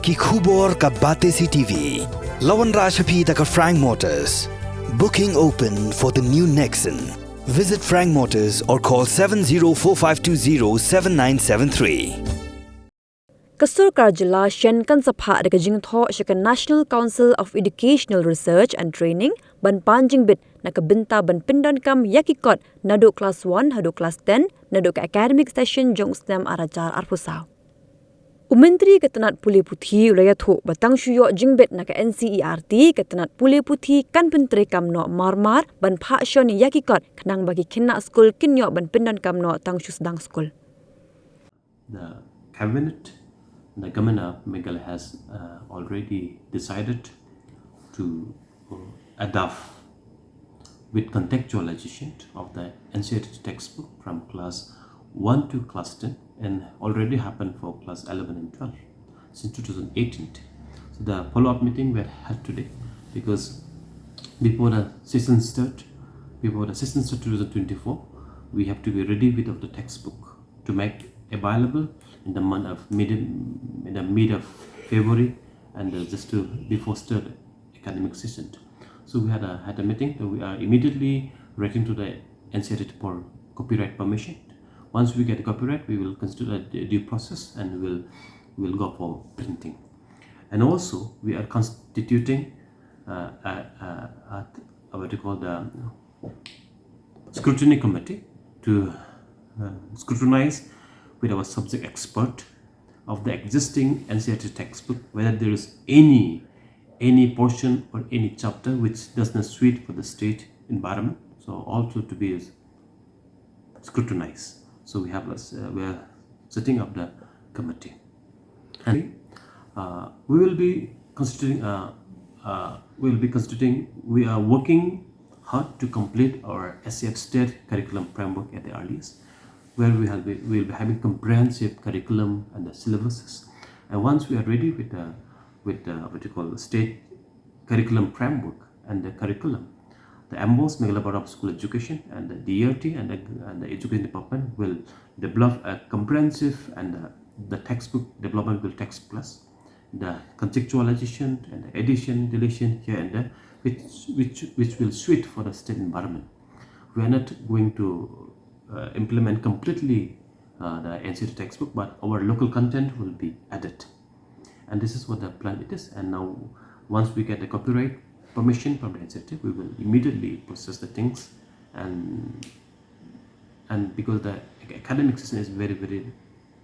Ki khubor ka bate si TV. Lawan Rashapi taka Frank Motors. Booking open for the new Nexon. Visit Frank Motors or call 7045207973. Sorkar jila shen kan sapha daga jingtho shaka National Council of Educational Research and Training ban pan Jingbit naka binta ban Pyndonkam yakikot nado class 1 hado class 10 nado ka academic session jong stem arajar arpusaw. Umentri ketenat pule puthi ulaya tho batang shuyo Jingbit naka NCERT ketenat pule puthi kan pentre kam no marmar ban pha shoni yakikot kanang bagi kinna school kinyo ban Pyndonkam no tang shusdang school. The cabinet, the government of Meghalaya has already decided to adopt with contextualization of the Ncert textbook from class 1 to class 10 and already happened for class 11 and 12 since 2018. So the follow-up meeting we had today because before the session start 2024, we have to be ready with of the textbook to make available in the month of mid of February and just to before start academic session. So we had a meeting. We are immediately writing to the Ncert for copyright permission. Once we get the copyright, we will consider the due process and we'll go for printing. And also we are constituting what you call the scrutiny committee to scrutinize with our subject expert of the existing Ncert textbook whether there is any portion or any chapter which does not suit for the state environment. So also to be scrutinized. So we are setting up the committee, and we will be constituting. We are working hard to complete our SCF state curriculum framework at the earliest, where we will be having comprehensive curriculum and the syllabuses. And once we are ready with the what you call the state curriculum framework and the curriculum, the MBOS Meghalaya Board of School Education and the DRT and the Education Department will develop a comprehensive and the textbook development will text plus the contextualization and the addition, deletion here and there, which will suit for the state environment. We are not going to implement completely the Ncert textbook, but our local content will be added. And this is what the plan it is. And now, once we get the copyright permission from the Ncert, we will immediately process the things. And because the academic system is very, very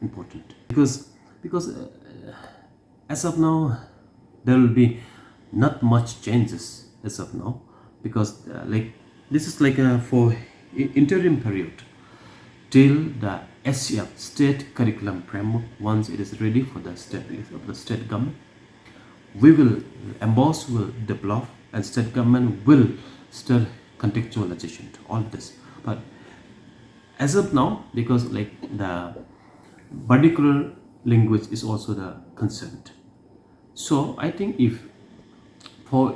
important. Because as of now, there will be not much changes as of now. Because this is like for interim period till the SCF state curriculum framework. Once it is ready for the state government, MBOS will develop and state government will start contextualization to all this. But as of now, because the particular language is also the concern. So I think if for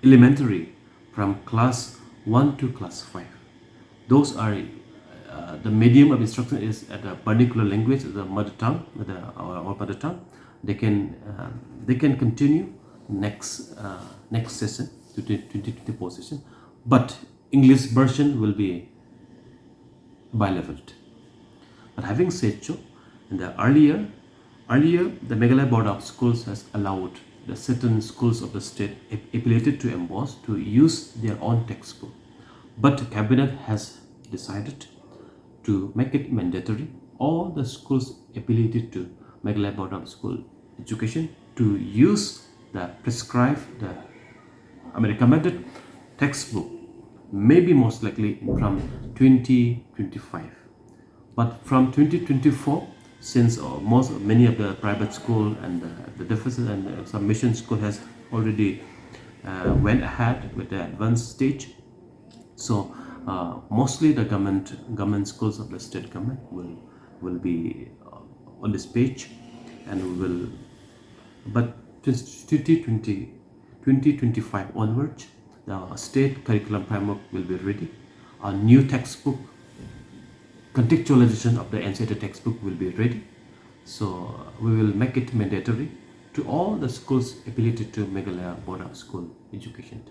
elementary from class 1 to class 5, those are the medium of instruction is at a particular language, the mother tongue, our mother tongue. They can continue next session, 2024 session, but English version will be bi-leveled. But having said so, in the earlier the Meghalaya Board of Schools has allowed the certain schools of the state affiliated to MBOS to use their own textbook, but the cabinet has decided to make it mandatory all the schools affiliated to Meghalaya Board of School Education to use the prescribed recommended textbook, maybe most likely from 2025, but from 2024, since many of the private school and the deficit and some mission school has already went ahead with the advanced stage. So mostly the government schools of the state government will be on this page, and but 2025 onwards, the state curriculum framework will be ready. A new textbook, contextualization of the Ncert textbook will be ready. So we will make it mandatory to all the schools affiliated to Meghalaya Board of School Education.